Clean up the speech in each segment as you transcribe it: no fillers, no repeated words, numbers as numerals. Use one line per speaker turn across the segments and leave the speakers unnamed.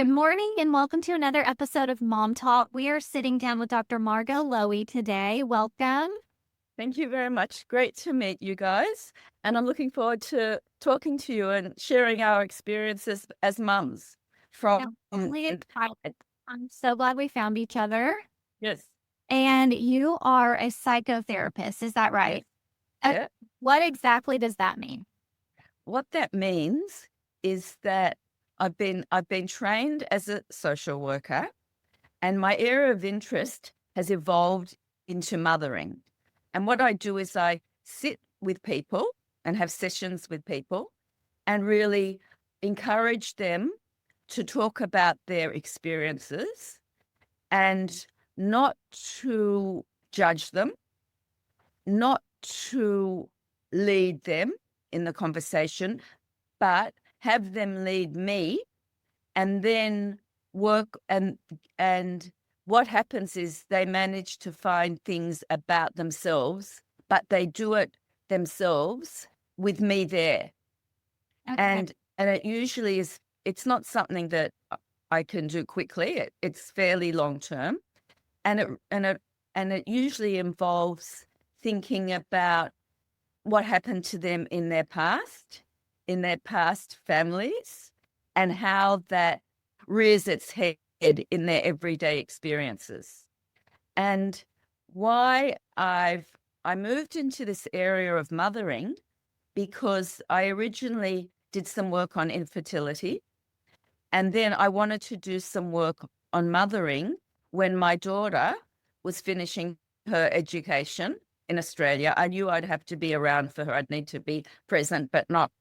Good morning and welcome to another episode of Mom Talk. We are sitting down with Dr. Margo Lowy today. Welcome.
Thank you very much. Great to meet you guys. And I'm looking forward to talking to you and sharing our experiences as mums
Yeah,
from,
really excited. I'm so glad we found each other.
yes,
And you are a psychotherapist, is that right?
yeah.
What exactly does that mean?
What that means is that I've been trained as a social worker, and my area of interest has evolved into mothering. And what I do is I sit with people and have sessions with people and really encourage them to talk about their experiences and not to judge them, not to lead them in the conversation, but have them lead me and then work and what happens is they manage to find things about themselves, but they do it themselves with me there.
Okay.
And it usually is, it's not something that I can do quickly. It's fairly long term. And it usually involves thinking about what happened to them in their past families, and how that rears its head in their everyday experiences. And why I moved into this area of mothering because I originally did some work on infertility, and then I wanted to do some work on mothering when my daughter was finishing her education in Australia. I knew I'd have to be around for her. I'd need to be present, but not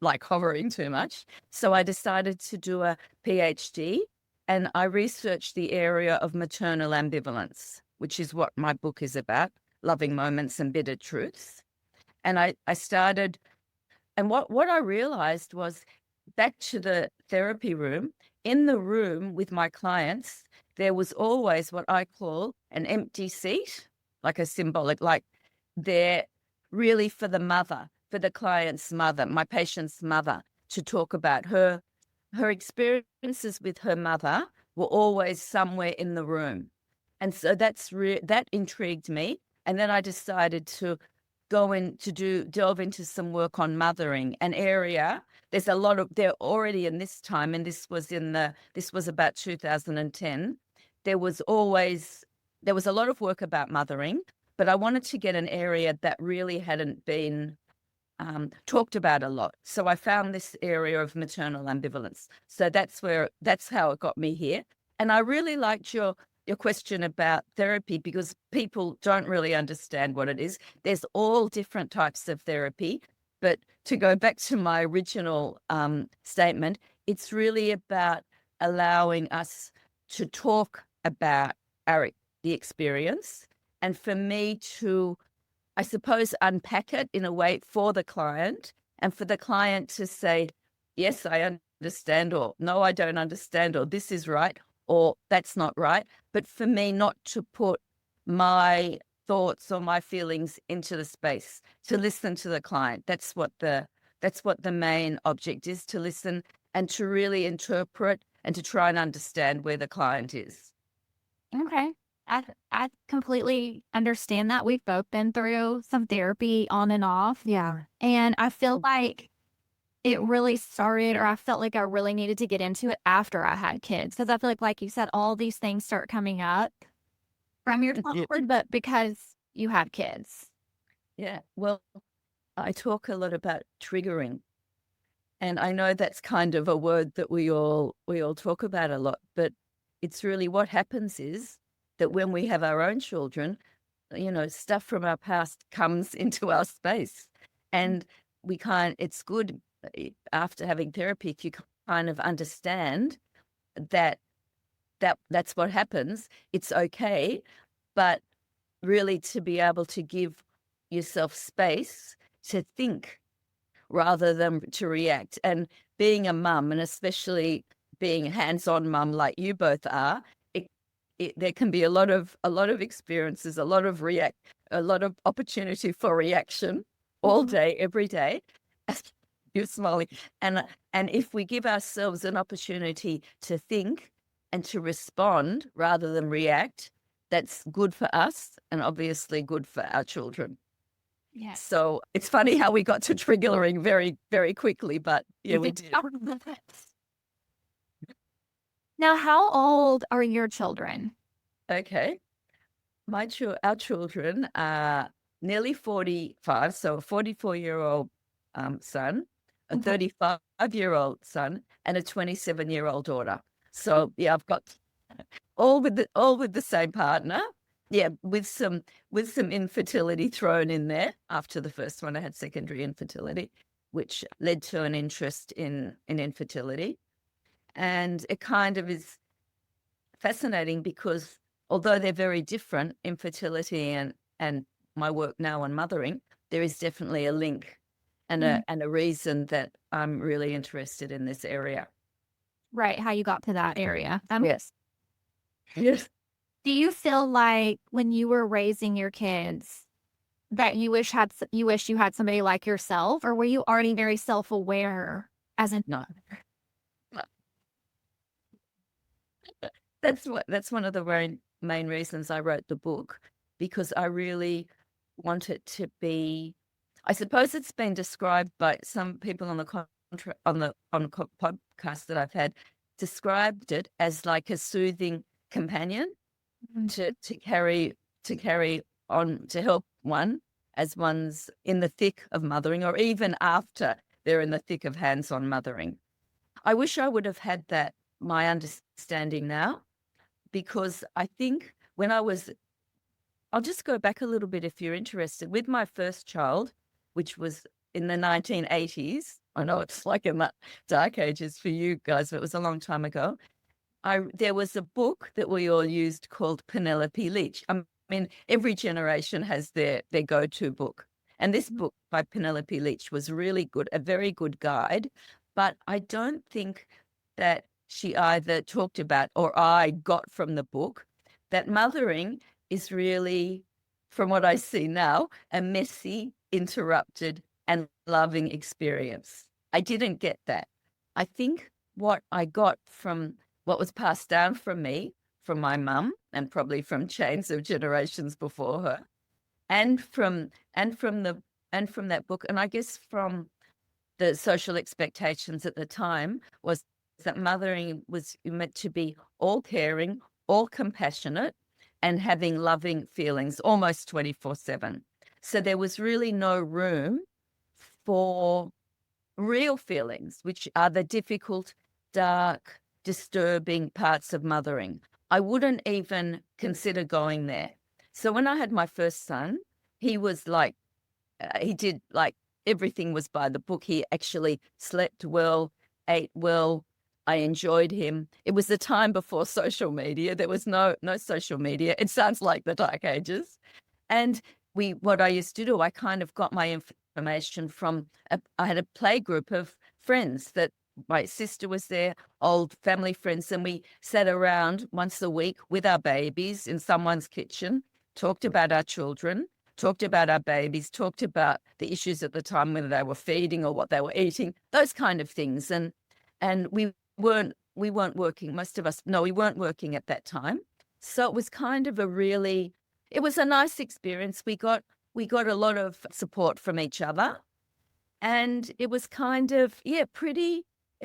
like hovering too much. So I decided to do a PhD, and I researched the area of maternal ambivalence, which is what my book is about, Loving Moments and Bitter Truths. And I started, and what I realized was, back to the therapy room, in the room with my clients, there was always what I call an empty seat, like a symbolic, like they're really for the mother, for the client's mother, my patient's mother, to talk about her experiences with her mother were always somewhere in the room. And so that intrigued me. And then I decided to delve into some work on mothering, an area. There's a lot of, there already in this time, and this was about 2010. There was a lot of work about mothering, but I wanted to get an area that really hadn't been talked about a lot. So I found this area of maternal ambivalence. So that's how it got me here. And I really liked your question about therapy, because people don't really understand what it is. There's all different types of therapy. But to go back to my original statement, it's really about allowing us to talk about the experience, and for me to, I suppose, unpack it in a way for the client, and for the client to say, yes, I understand, or no, I don't understand, or this is right, or that's not right. But for me, not to put my thoughts or my feelings into the space, to listen to the client. That's what the main object is, to listen and to really interpret and to try and understand where the client is.
Okay. I completely understand that. We've both been through some therapy on and off.
Yeah.
And I feel like it really started, or I felt like I really needed to get into it after I had kids. Because I feel like you said, all these things start coming up from your childhood, but because you have kids.
Yeah. Well, I talk a lot about triggering. And I know that's kind of a word that we all talk about a lot, but it's really what happens is that when we have our own children, stuff from our past comes into our space. And it's good after having therapy, if you kind of understand that's what happens, it's okay. But really to be able to give yourself space to think rather than to react. And being a mum, and especially being a hands-on mum like you both are, there can be a lot of experiences, a lot of opportunity for reaction all day, every day. you're smiling. And if we give ourselves an opportunity to think and to respond rather than react, that's good for us and obviously good for our children.
Yes.
So it's funny how we got to triggering very, very quickly, but yeah, we did.
Now, how old are your children?
Okay. Our children are nearly 45, so a 44-year-old son, a
Okay.
35-year-old son, and a 27-year-old daughter. So yeah, I've got all with the same partner. Yeah, with some infertility thrown in there. After the first one, I had secondary infertility, which led to an interest in infertility. And it kind of is fascinating because although they're very different, infertility and my work now on mothering, there is definitely a link and a reason that I'm really interested in this area.
Right, how you got to that area.
Yes. Yes.
Do you feel like when you were raising your kids that you wish you had somebody like yourself, or were you already very self-aware as a
No. That's one of the main reasons I wrote the book, because I really want it to be, I suppose it's been described by some people on the podcast that I've had, described it as like a soothing companion to carry on, to help one as one's in the thick of mothering, or even after they're in the thick of hands-on mothering. I wish I would have had that, my understanding now, because I think when I'll just go back a little bit if you're interested. With my first child, which was in the 1980s, I know it's like in the dark ages for you guys, but it was a long time ago. There was a book that we all used called Penelope Leach. I mean, every generation has their go-to book. And this book by Penelope Leach was really good, a very good guide. But I don't think that she either talked about or I got from the book that mothering is really, from what I see now, a messy, interrupted, and loving experience. I didn't get that. I think what I got from what was passed down from me, from my mum, and probably from chains of generations before her, and from that book, and I guess from the social expectations at the time, was that mothering was meant to be all caring, all compassionate, and having loving feelings almost 24/7. So there was really no room for real feelings, which are the difficult, dark, disturbing parts of mothering. I wouldn't even consider going there. So when I had my first son, he was like, he did like everything was by the book. He actually slept well, ate well. I enjoyed him. It was the time before social media. There was no social media. It sounds like the dark ages. And what I used to do, I kind of got my information from, I had a play group of friends that my sister was there, old family friends, and we sat around once a week with our babies in someone's kitchen, talked about our children, talked about our babies, talked about the issues at the time, whether they were feeding or what they were eating, those kind of things. And we weren't working, most of us, no, we weren't working at that time. So it was kind of it was a nice experience. We got a lot of support from each other. And it was kind of, it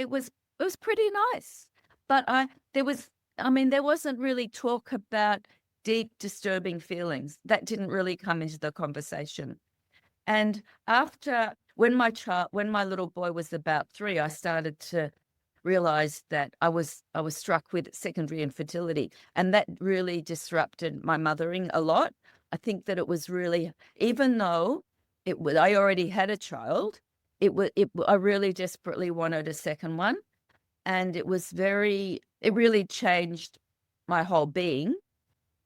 was pretty nice. But there wasn't really talk about deep, disturbing feelings. That didn't really come into the conversation. And when my little boy was about 3, I started to realize that I was struck with secondary infertility, and that really disrupted my mothering a lot. I think that it was really, even though I already had a child, I really desperately wanted a second one, and it really changed my whole being.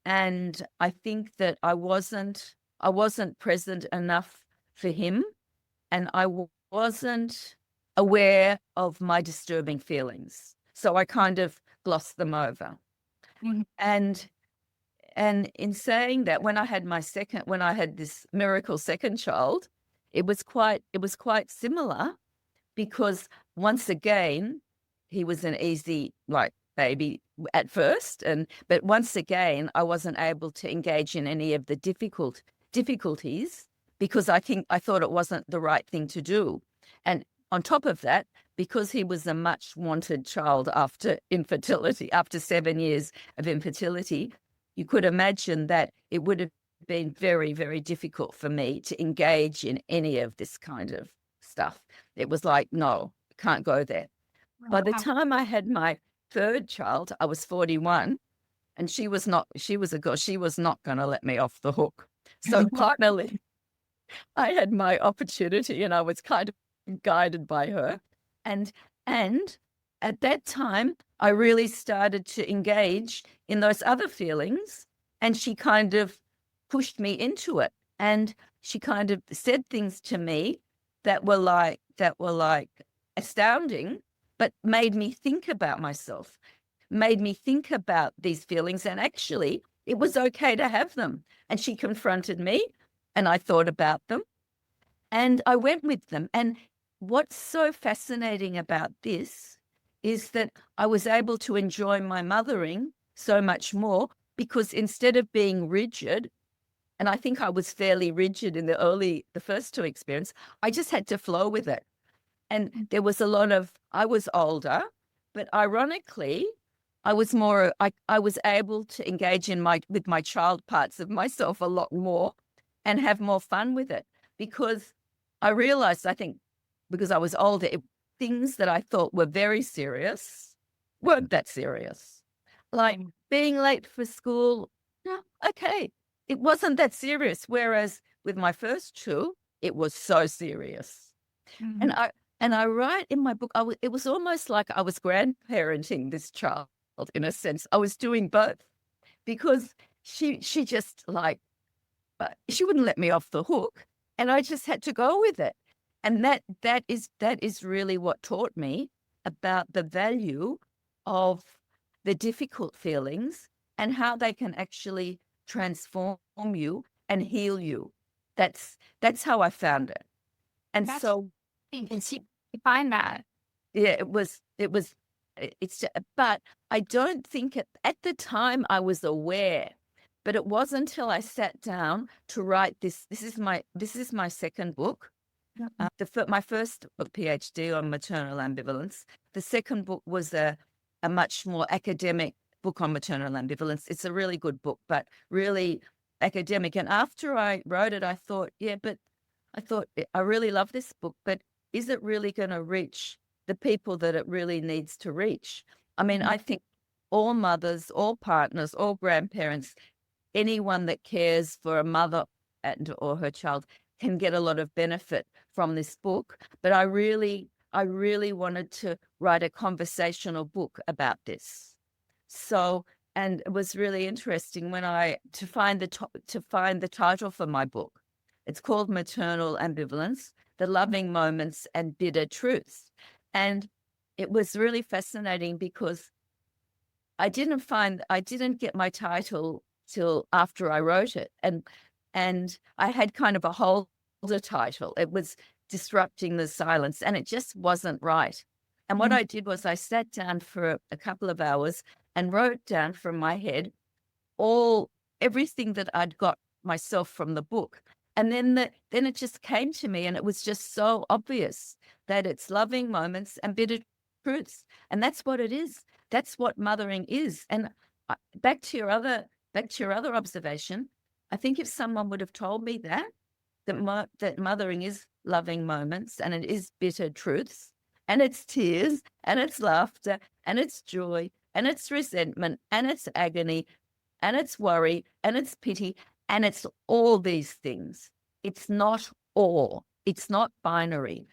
And I think that I wasn't present enough for him, and I wasn't aware of my disturbing feelings. So I kind of glossed them over.
Mhm.
And in saying that, when I had this miracle second child, it was quite similar, because once again, he was an easy baby at first, but once again, I wasn't able to engage in any of the difficulties because I thought it wasn't the right thing to do. And on top of that, because he was a much wanted child after infertility, after 7 years of infertility, you could imagine that it would have been very, very difficult for me to engage in any of this kind of stuff. It was like, no, can't go there. By the time I had my third child, I was 41, and she was a girl. She was not going to let me off the hook. So finally, I had my opportunity, and I was kind of guided by her. And at that time, I really started to engage in those other feelings, and she kind of pushed me into it. And she kind of said things to me that were like astounding, but made me think about myself, made me think about these feelings. And actually, it was okay to have them. And she confronted me, and I thought about them, and I went with them. And what's so fascinating about this is that I was able to enjoy my mothering so much more, because instead of being rigid, and I think I was fairly rigid in the first two experiences, I just had to flow with it. And there was I was older, but ironically, I was able to engage with my child parts of myself a lot more and have more fun with it, because I realized, I think, because I was older, things that I thought were very serious weren't that serious. Like being late for school, no, okay, it wasn't that serious. Whereas with my first two, it was so serious. Mm-hmm. And I write in my book, it was almost like I was grandparenting this child in a sense. I was doing both, because she just she wouldn't let me off the hook, and I just had to go with it. And that is really what taught me about the value of the difficult feelings and how they can actually transform you and heal you. That's how I found it. And so
you find that.
Yeah, but I don't think at the time I was aware, but it wasn't until I sat down to write this. This is my second book. My first book, PhD on maternal ambivalence. The second book was a much more academic book on maternal ambivalence. It's a really good book, but really academic. And after I wrote it, I thought, I really love this book, but is it really going to reach the people that it really needs to reach? I mean, I think all mothers, all partners, all grandparents, anyone that cares for a mother or her child can get a lot of benefit from this book. But I really wanted to write a conversational book about this. So, and it was really interesting to find the title for my book. It's called Maternal Ambivalence: The Loving Moments and Bitter Truths. And it was really fascinating because I didn't get my title till after I wrote it. And I had kind of a holder title. It was Disrupting the Silence, and it just wasn't right. And what I did was I sat down for a couple of hours and wrote down from my head everything that I'd got myself from the book. And then it just came to me, and it was just so obvious that it's loving moments and bitter truths. And that's what it is. That's what mothering is. And back to your other observation, I think if someone would have told me that mothering is loving moments and it is bitter truths, and it's tears and it's laughter and it's joy and it's resentment and it's agony and it's worry and it's pity, and it's all these things. It's not all. It's not binary.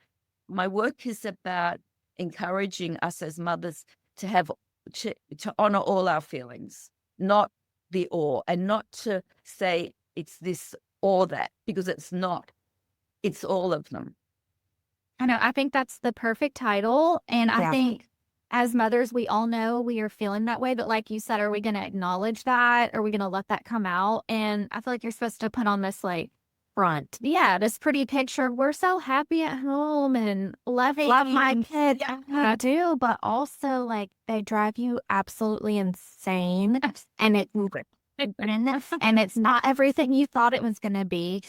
My work is about encouraging us as mothers to honor all our feelings, not the or, and not to say it's this or that, because it's not. It's all of them.
I know. I think that's the perfect title. And I think as mothers, we all know we are feeling that way. But like you said, are we going to acknowledge that? Are we going to let that come out? And I feel like you're supposed to put on this like
front.
Yeah, this pretty picture. We're so happy at home and love my kids.
Yeah.
I do, but also like they drive you absolutely insane, and it's not everything you thought it was gonna be.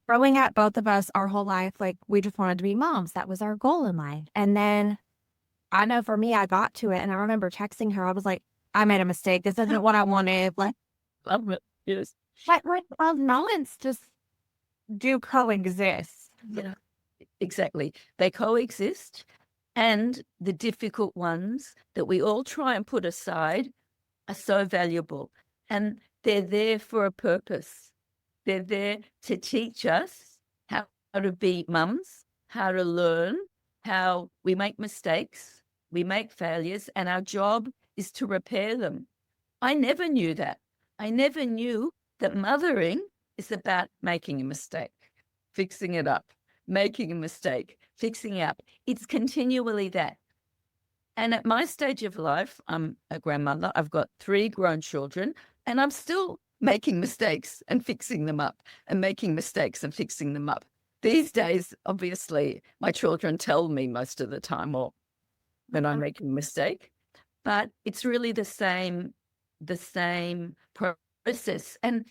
Growing up, both of us, our whole life, like we just wanted to be moms. That was our goal in life. And then I know for me, I got to it, and I remember texting her. I was like, I made a mistake. This isn't what I wanted. Like,
Love it. Yes.
but love moments just do coexist.
Yeah, exactly. They coexist, and the difficult ones that we all try and put aside are so valuable, and they're there for a purpose. They're there to teach us how to be mums, how to learn, how we make mistakes, we make failures, and our job is to repair them. I never knew that. I never knew that mothering is about making a mistake, fixing it up, making a mistake, fixing it up. It's continually that. And at my stage of life, I'm a grandmother. I've got 3 grown children, and I'm still making mistakes and fixing them up, and making mistakes and fixing them up. These days, obviously, my children tell me most of the time or when I'm making a mistake, but it's really the same process. And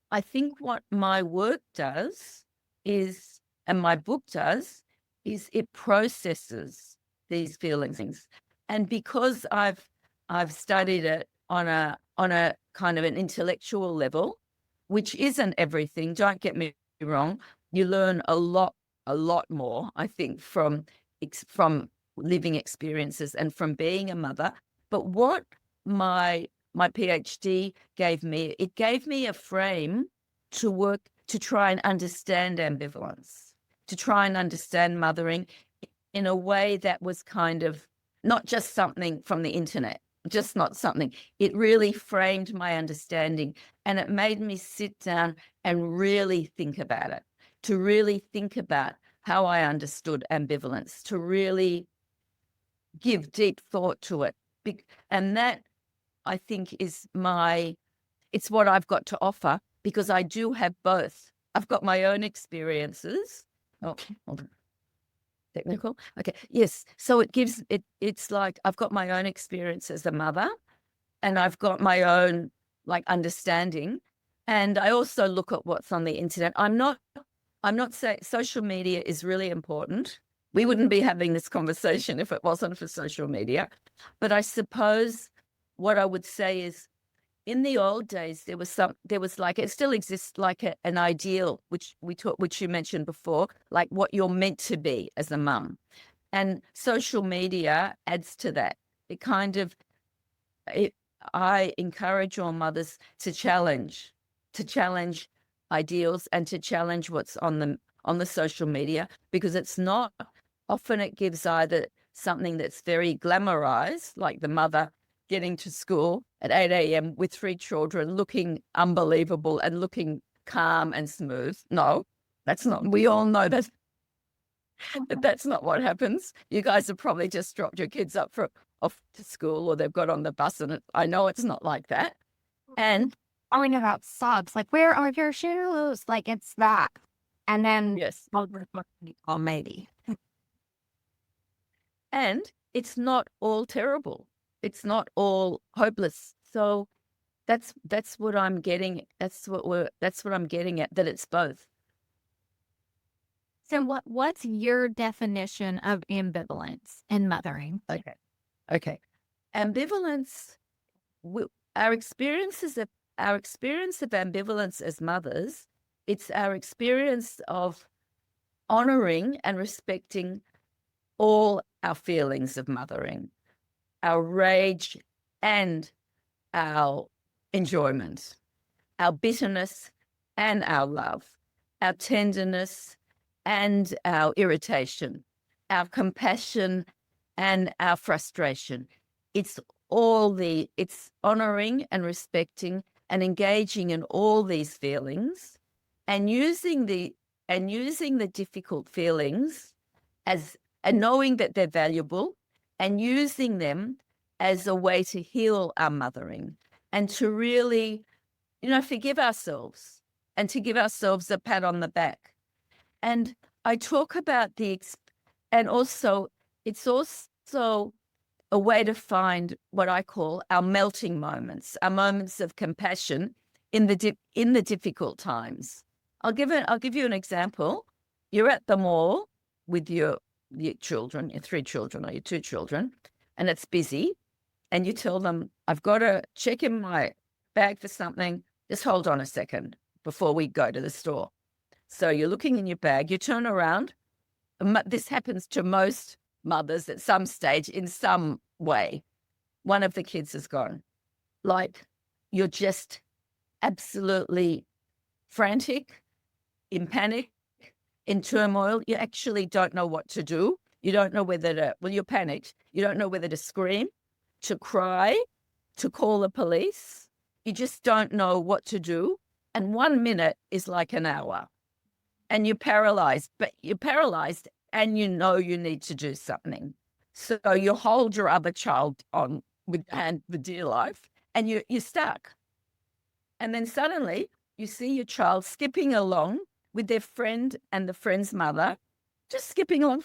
I think what my work does is, and my book does, is it processes these feelings. And because I've studied it on a kind of an intellectual level, which isn't everything, don't get me wrong, you learn a lot more, I think, from living experiences and from being a mother. But what my PhD gave me, it gave me a frame to work, to try and understand ambivalence, to try and understand mothering in a way that was kind of not just something from the internet, just not something. It really framed my understanding, and it made me sit down and really think about it, to really think about how I understood ambivalence, to really give deep thought to it. And that, I think, is it's what I've got to offer, because I do have both. I've got my own experiences. Oh, hold on. Technical. Okay. Yes. So it's like I've got my own experience as a mother, and I've got my own like understanding. And I also look at what's on the internet. I'm not saying social media is really important. We wouldn't be having this conversation if it wasn't for social media. But I suppose what I would say is, in the old days, there was like, it still exists, like an ideal, which you mentioned before, like what you're meant to be as a mum. And social media adds to that. I encourage all mothers to challenge ideals and to challenge what's on the social media, because it's not, often it gives either something that's very glamorized, like the mother getting to school at 8 a.m. with 3 children, looking unbelievable and looking calm and smooth. No, that's not, we all know that that's not what happens. You guys have probably just dropped your kids off to school, or they've got on the bus, and I know it's not like that. And
Talking about socks, like, where are your shoes? Like, it's that. And then,
yes,
oh, maybe.
and it's not all terrible. It's not all hopeless. So that's what I'm getting. That's what I'm getting at, that it's both.
So what's your definition of ambivalence in mothering?
Okay. Ambivalence, our experience of ambivalence as mothers, it's our experience of honoring and respecting all our feelings of mothering, our rage and our enjoyment, our bitterness and our love, our tenderness and our irritation, our compassion and our frustration. It's honoring and respecting and engaging in all these feelings, and using the difficult feelings and knowing that they're valuable, and using them as a way to heal our mothering, and to really, forgive ourselves and to give ourselves a pat on the back. And I talk about and also it's also a way to find what I call our melting moments, our moments of compassion in the difficult times. I'll give you an example. You're at the mall with your children, your 3 children or your 2 children, and it's busy, and you tell them, I've got to check in my bag for something. Just hold on a second before we go to the store. So you're looking in your bag, you turn around. This happens to most mothers at some stage in some way. One of the kids is gone. Like, you're just absolutely frantic, in panic, in turmoil. You actually don't know what to do. You don't know whether to, well, you're panicked. You don't know whether to scream, to cry, to call the police. You just don't know what to do. And 1 minute is like an hour. And you're paralyzed, but you're paralyzed and you know you need to do something. So you hold your other child on with hand for dear life, and you're stuck. And then suddenly you see your child skipping along with their friend and the friend's mother, just skipping along.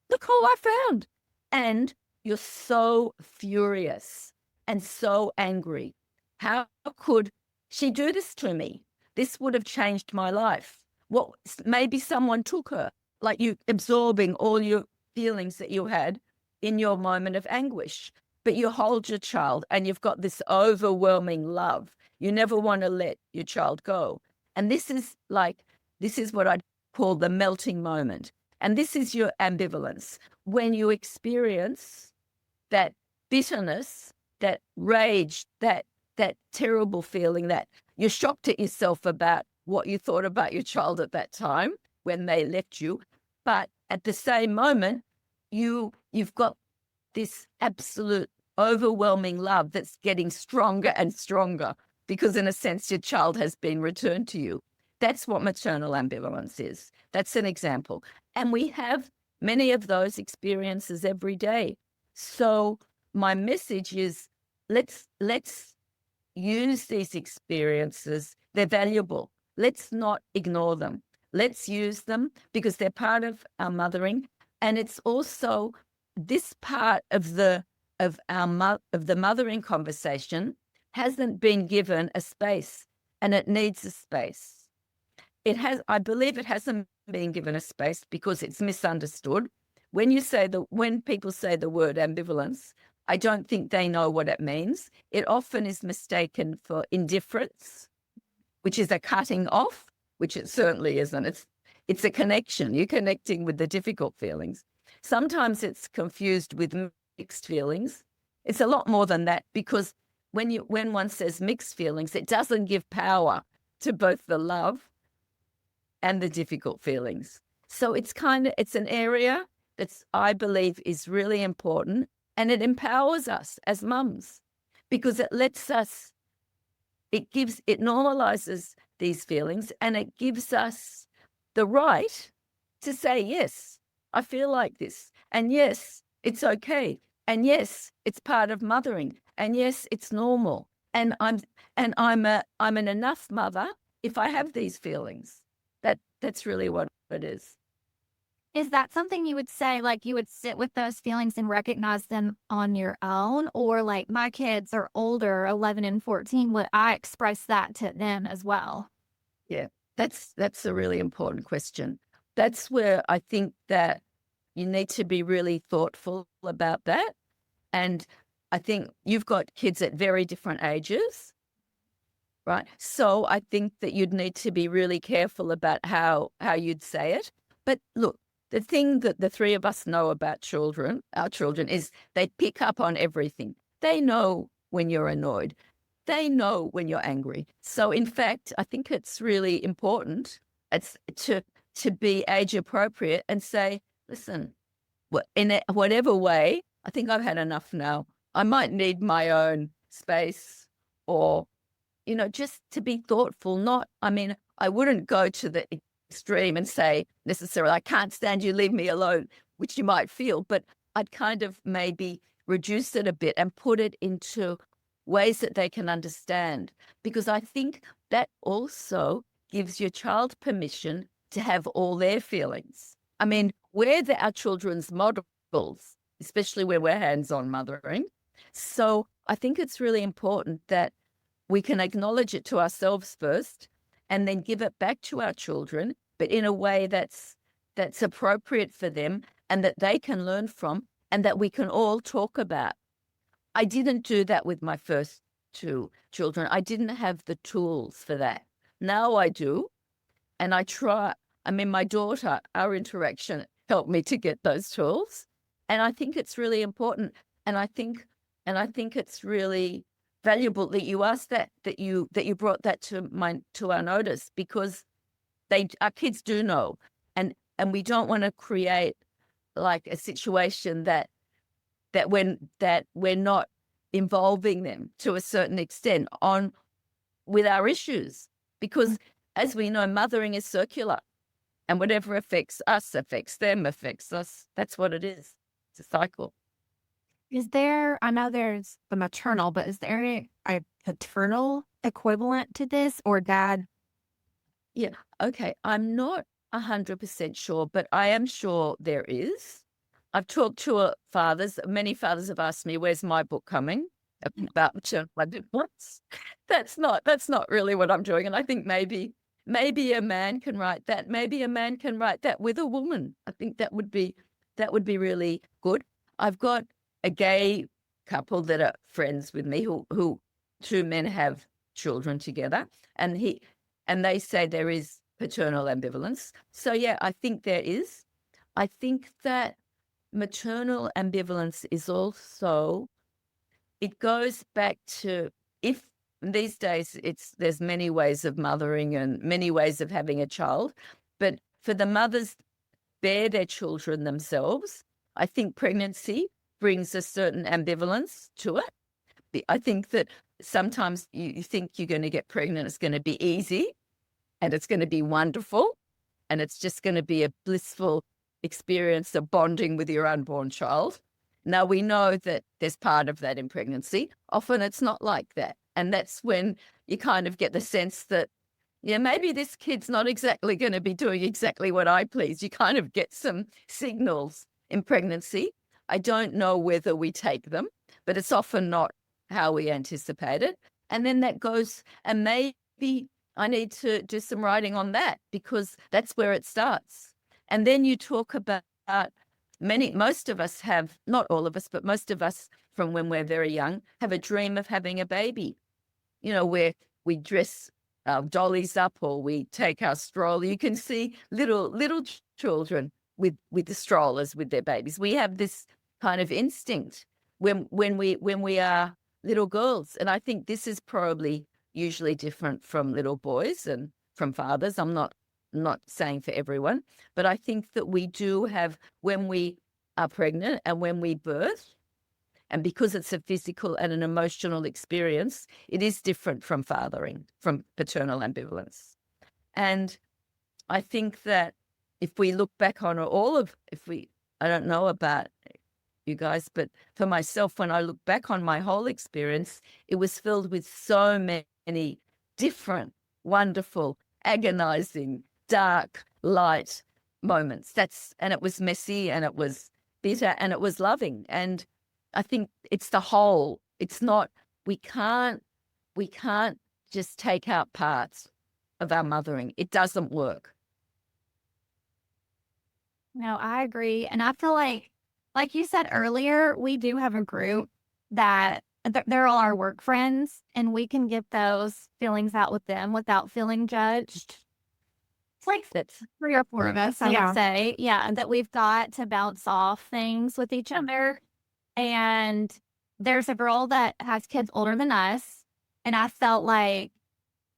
Look all I found. And you're so furious and so angry. How could she do this to me? This would have changed my life. What, maybe someone took her, like you absorbing all your feelings that you had in your moment of anguish. But you hold your child and you've got this overwhelming love. You never want to let your child go. And this is what I'd call the melting moment. And this is your ambivalence. When you experience that bitterness, that rage, that terrible feeling that you're shocked at yourself about what you thought about your child at that time when they left you. But at the same moment, you've got this absolute overwhelming love that's getting stronger and stronger because, in a sense, your child has been returned to you. That's what maternal ambivalence is. That's an example. And we have many of those experiences every day. So my message is, let's use these experiences. They're valuable. Let's not ignore them. Let's use them because they're part of our mothering. And it's also this part of the mothering conversation hasn't been given a space, and it needs a space. I believe it hasn't been given a space because it's misunderstood. When people say the word ambivalence, I don't think they know what it means. It often is mistaken for indifference, which is a cutting off, which it certainly isn't. It's a connection. You're connecting with the difficult feelings. Sometimes it's confused with mixed feelings. It's a lot more than that, because when one says mixed feelings, it doesn't give power to both the love and the difficult feelings. So it's an area that's, I believe, is really important, and it empowers us as mums because it normalizes these feelings, and it gives us the right to say, yes, I feel like this. And yes, it's okay. And yes, it's part of mothering. And yes, it's normal. And I'm an enough mother if I have these feelings. That's really what it is.
Is that something you would say, like you would sit with those feelings and recognize them on your own? Or like my kids are older, 11 and 14, would I express that to them as well?
Yeah, that's a really important question. That's where I think that you need to be really thoughtful about that. And I think you've got kids at very different ages, right? So I think that you'd need to be really careful about how you'd say it. But look, the thing that the three of us know about our children, is they pick up on everything. They know when you're annoyed. They know when you're angry. So in fact, I think it's really important to be age appropriate and say, listen, in whatever way, I think I've had enough now. I might need my own space, or, just to be thoughtful. I wouldn't go to the extreme and say necessarily, I can't stand you, leave me alone, which you might feel, but I'd kind of maybe reduce it a bit and put it into ways that they can understand, because I think that also gives your child permission to have all their feelings. I mean, we're our children's models, especially where we're hands-on mothering. So I think it's really important that we can acknowledge it to ourselves first and then give it back to our children, but in a way that's appropriate for them and that they can learn from and that we can all talk about. I didn't do that with my first two children. I didn't have the tools for that. Now I do, and I try. I mean, my daughter, our interaction helped me to get those tools, and I think it's really important. And I think it's really valuable that you asked that you brought that to our notice, because our kids do know, and we don't want to create like a situation that we're not involving them to a certain extent with our issues, because as we know, mothering is circular, and whatever affects us affects them, affects us. That's what it is. It's a cycle.
Is there, I know there's the maternal, but is there a paternal equivalent to this, or dad?
Yeah. Okay. I'm not 100% sure, but I am sure there is. I've talked to fathers. Many fathers have asked me, "Where's my book coming about maternal ambivalence?" That's not really what I'm doing. And I think maybe a man can write that. Maybe a man can write that with a woman. I think that would be really good. I've got a gay couple that are friends with me who two men have children together, and they say there is paternal ambivalence. So yeah, I think there is. I think that maternal ambivalence is also, it goes back to, if these days there's many ways of mothering and many ways of having a child, but for the mothers bear their children themselves, I think pregnancy brings a certain ambivalence to it. I think that sometimes you think you're going to get pregnant, it's going to be easy and it's going to be wonderful and it's just going to be a blissful experience of bonding with your unborn child. Now, we know that there's part of that in pregnancy. Often it's not like that. And that's when you kind of get the sense that, yeah, maybe this kid's not exactly going to be doing exactly what I please. You kind of get some signals in pregnancy. I don't know whether we take them, but it's often not how we anticipated. And then that goes, and maybe I need to do some writing on that, because that's where it starts. And then you talk about most of us have, not all of us, but most of us from when we're very young have a dream of having a baby, where we dress our dollies up or we take our stroller. You can see little children with the strollers with their babies. We have this kind of instinct when we are little girls. And I think this is probably usually different from little boys and from fathers. I'm not saying for everyone, but I think that we do have, when we are pregnant and when we birth, and because it's a physical and an emotional experience, it is different from fathering, from paternal ambivalence. And I think that if we look back on I don't know about you guys, but for myself, when I look back on my whole experience, it was filled with so many different, wonderful, agonizing, dark, light moments. And it was messy and it was bitter and it was loving. And I think it's the whole. It's not, we can't just take out parts of our mothering. It doesn't work.
No, I agree. And I feel like you said earlier, we do have a group that they're all our work friends, and we can get those feelings out with them without feeling judged. It's like
That's
3 or 4 of us, I would say. Yeah, that we've got to bounce off things with each other. And there's a girl that has kids older than us, and I felt like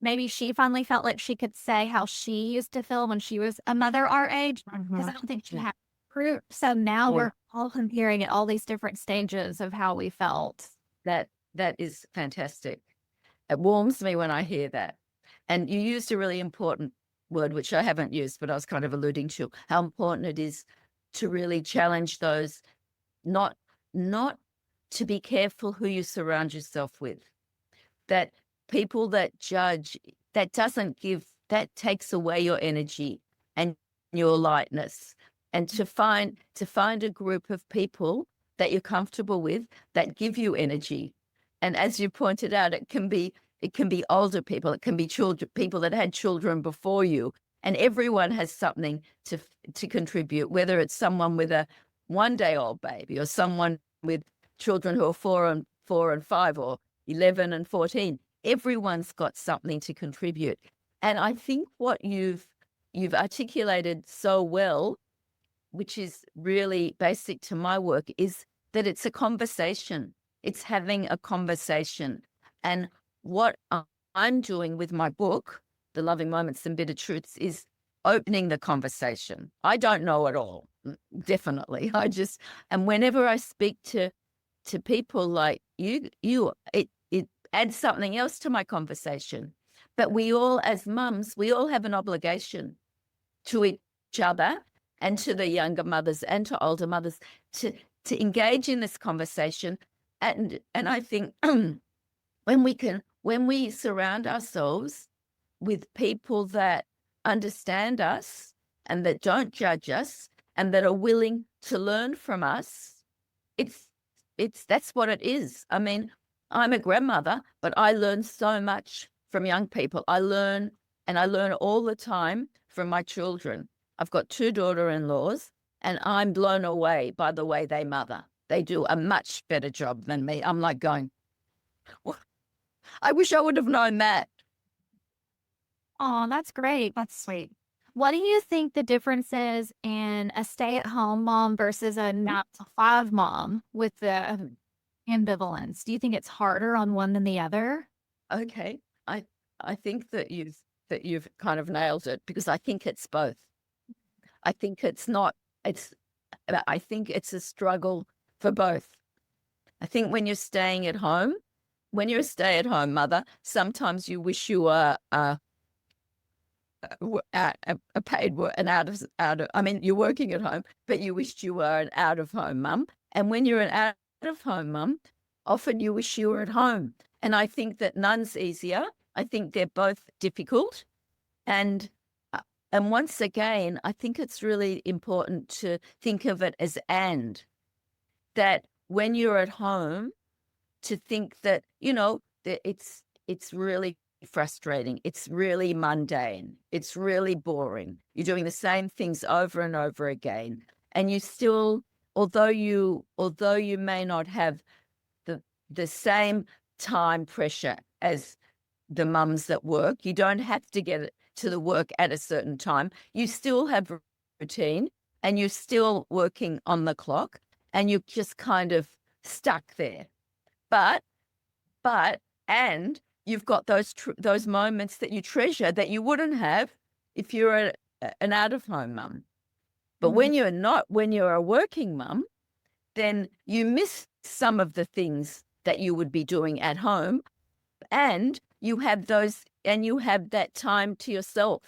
maybe she finally felt like she could say how she used to feel when she was a mother our age, because I don't think she had proof. So now we're all comparing at all these different stages of how we felt.
That is fantastic. It warms me when I hear that. And you used a really important word, which I haven't used, but I was kind of alluding to how important it is to really challenge those, not to be careful who you surround yourself with. That people that judge, that doesn't give that takes away your energy and your lightness. And to find a group of people that you're comfortable with that give you energy. And as you pointed out, it can be older people, it can be children, people that had children before you, and everyone has something to contribute, whether it's someone with a 1-day-old baby or someone with children who are 4 and 5 or 11 and 14. Everyone's got something to contribute. And I think what you've articulated so well, which is really basic to my work, is that it's a conversation. It's having a conversation. And what I'm doing with my book, The Loving Moments and Bitter Truths, is opening the conversation. I don't know it all, definitely. And whenever I speak to people like you, it adds something else to my conversation. But we all, as mums, we all have an obligation to each other and to the younger mothers and to older mothers to engage in this conversation. And I think when we surround ourselves with people that understand us and that don't judge us and that are willing to learn from us, that's what it is. I mean, I'm a grandmother, but I learn so much from young people. I learn all the time from my children. I've got 2 daughter-in-laws, and I'm blown away by the way they mother. They do a much better job than me. I'm like going, I wish I would have known that.
Oh, that's great. That's sweet. What do you think the difference is in a stay-at-home mom versus a 9-to-5 mom with the ambivalence? Do you think it's harder on one than the other?
Okay. I think that you've kind of nailed it, because I think it's both. I think I think it's a struggle for both. I think when you're staying at home, when you're a stay-at-home mother, sometimes you wish you were a paid work, I mean, you're working at home, but you wished you were an out-of-home mum. And when you're an out-of-home mum, often you wish you were at home. And I think that none's easier. I think they're both difficult. And once again, I think it's really important to think of it as that when you're at home, to think that, that it's really frustrating. It's really mundane. It's really boring. You're doing the same things over and over again. And you still, although you may not have the same time pressure as the mums that work, you don't have to get to the work at a certain time. You still have a routine and you're still working on the clock and you're just kind of stuck there. But you've got those moments that you treasure that you wouldn't have if you're an out-of-home mum. But when you're a working mum, then you miss some of the things that you would be doing at home, and you have that time to yourself,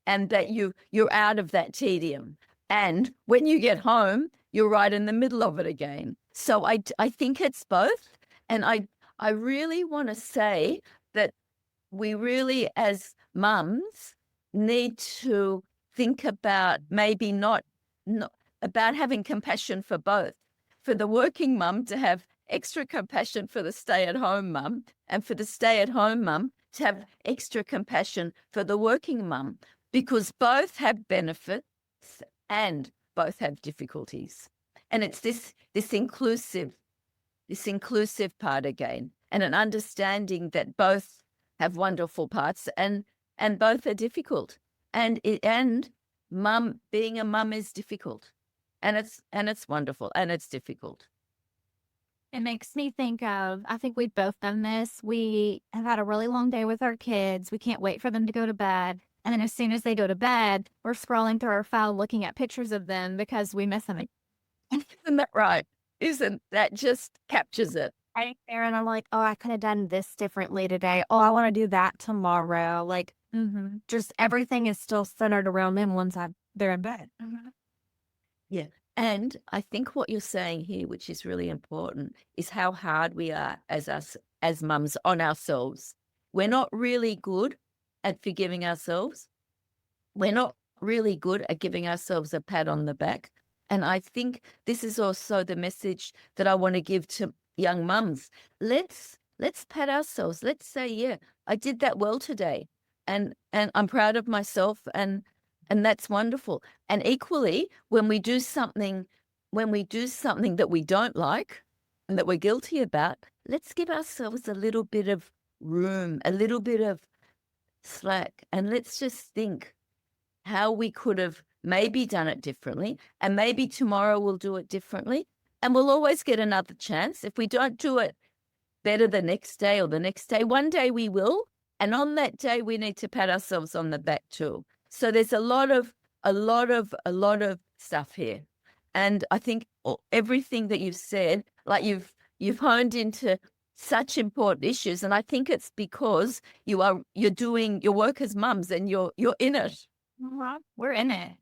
and that you're out of that tedium. And when you get home, you're right in the middle of it again. So I think it's both. And I really want to say that we really, as mums, need to think about maybe not about having compassion for both. For the working mum to have extra compassion for the stay-at-home mum, and for the stay-at-home mum to have extra compassion for the working mum, because both have benefits and both have difficulties. And it's this inclusive part again, and an understanding that both have wonderful parts and both are difficult. And being a mum is difficult, and it's wonderful, and it's difficult.
It makes me think of, I think we've both done this. We have had a really long day with our kids. We can't wait for them to go to bed. And then as soon as they go to bed, we're scrolling through our file looking at pictures of them because we miss them.
Isn't that right? Isn't that just captures it?
Right there, and I'm like, oh, I could have done this differently today. Oh, I want to do that tomorrow. Like, just everything is still centered around them once they're in bed.
Yeah. And I think what you're saying here, which is really important, is how hard we are as mums on ourselves. We're not really good at forgiving ourselves. We're not really good at giving ourselves a pat on the back. And I think this is also the message that I want to give to young mums. Let's pat ourselves. Let's say, yeah, I did that well today. And I'm proud of myself, and that's wonderful. And equally, when we do something that we don't like and that we're guilty about, let's give ourselves a little bit of room, a little bit of slack, and let's just think how we could have maybe done it differently, and maybe tomorrow we'll do it differently, and we'll always get another chance. If we don't do it better the next day or the next day, one day we will, and on that day we need to pat ourselves on the back too. So there's a lot of stuff here, and I think everything that you've said, like you've honed into such important issues, and I think it's because you're doing your work as mums and you're in it.
We're in it.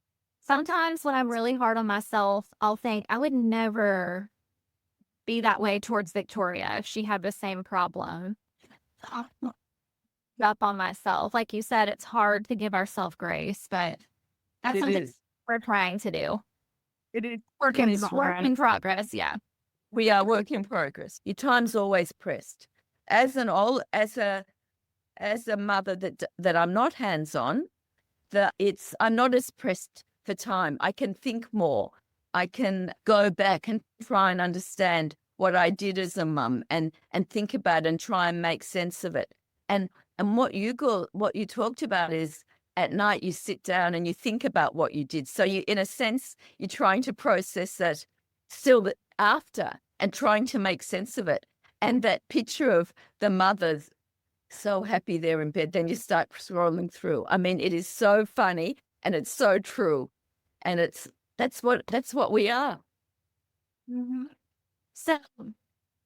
Sometimes when I'm really hard on myself, I'll think I would never be that way towards Victoria if she had the same problem. Up on myself. Like you said, it's hard to give ourselves grace, but that's something we're trying to do.
It is
Work in progress, yeah.
We are work in progress. Your time's always pressed. As a mother that I'm not hands-on, I'm not as pressed for time. I can think more. I can go back and try and understand what I did as a mum and think about and try and make sense of it. And what you talked about is at night you sit down and you think about what you did. So you, in a sense, you're trying to process that still after and trying to make sense of it. And that picture of the mothers so happy they're in bed, then you start scrolling through. I mean, it is so funny and it's so true. And that's what we are.
Mm-hmm. So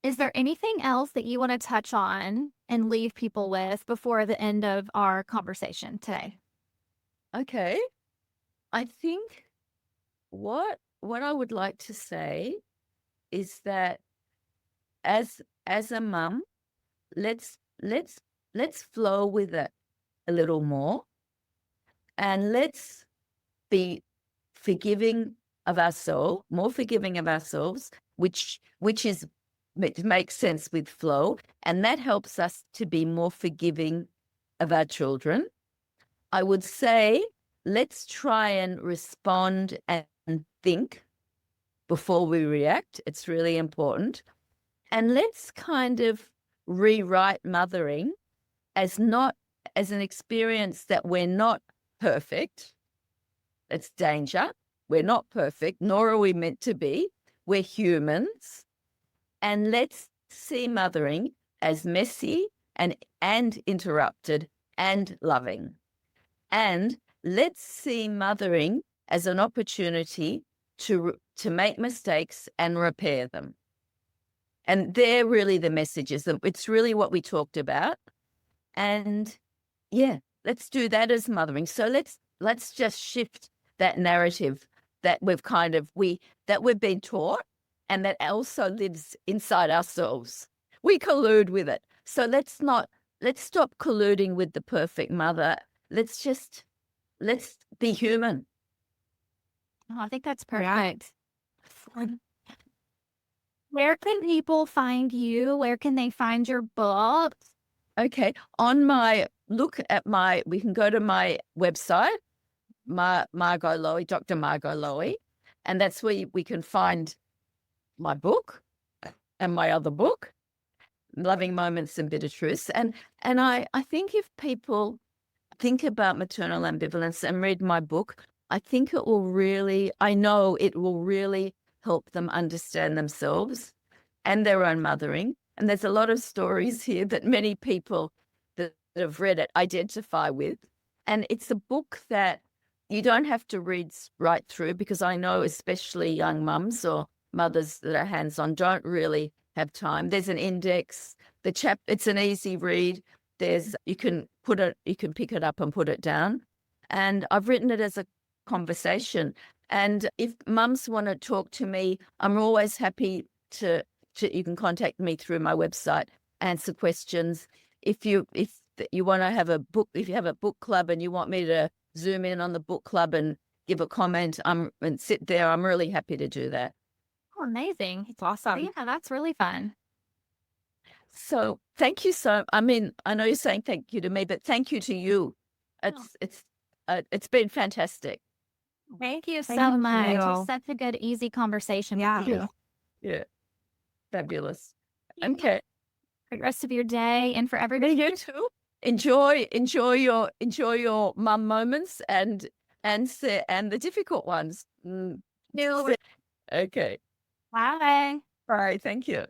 is there anything else that you want to touch on and leave people with before the end of our conversation today?
Okay. I think what I would like to say is that as a mum, let's flow with it a little more, and let's be forgiving of ourselves, more forgiving of ourselves, which makes sense with flow, and that helps us to be more forgiving of our children. I would say let's try and respond and think before we react. It's really important. And let's kind of rewrite mothering as an experience that we're not perfect. It's danger. We're not perfect, nor are we meant to be. We're humans. And let's see mothering as messy and interrupted and loving. And let's see mothering as an opportunity to make mistakes and repair them. And they're really the messages. It's really what we talked about. And yeah, let's do that as mothering. So let's just shift that narrative that we've been taught and that also lives inside ourselves. We collude with it. So let's stop colluding with the perfect mother. Let's be human.
Oh, I think that's perfect. Where can people find you? Where can they find your books?
Okay. We can go to my website, Margo Lowy, Dr. Margo Lowy, and that's where we can find my book and my other book, Loving Moments and Bitter Truths. And I think if people think about maternal ambivalence and read my book, I know it will really help them understand themselves and their own mothering. And there's a lot of stories here that many people that have read it identify with. And it's a book that you don't have to read right through, because I know especially young mums or mothers that are hands-on don't really have time. There's an index. It's an easy read. You can pick it up and put it down. And I've written it as a conversation. And if mums want to talk to me, I'm always happy you can contact me through my website, answer questions. if you want to have a book, if you have a book club and you want me to zoom in on the book club and give a comment, and sit there, I'm really happy to do that.
Oh, amazing.
It's awesome.
Yeah, that's really fun.
So thank you. I mean, I know you're saying thank you to me, but thank you to you. It's been fantastic.
Thank you so
Thank
much.
you.
It's such a good, easy conversation.
Yeah.
With you.
Yeah. Fabulous.
Yeah.
Okay.
For the rest of your day and for everybody.
You too. Enjoy your mum moments and the difficult ones.
No.
Okay.
Bye.
Bye. Thank you.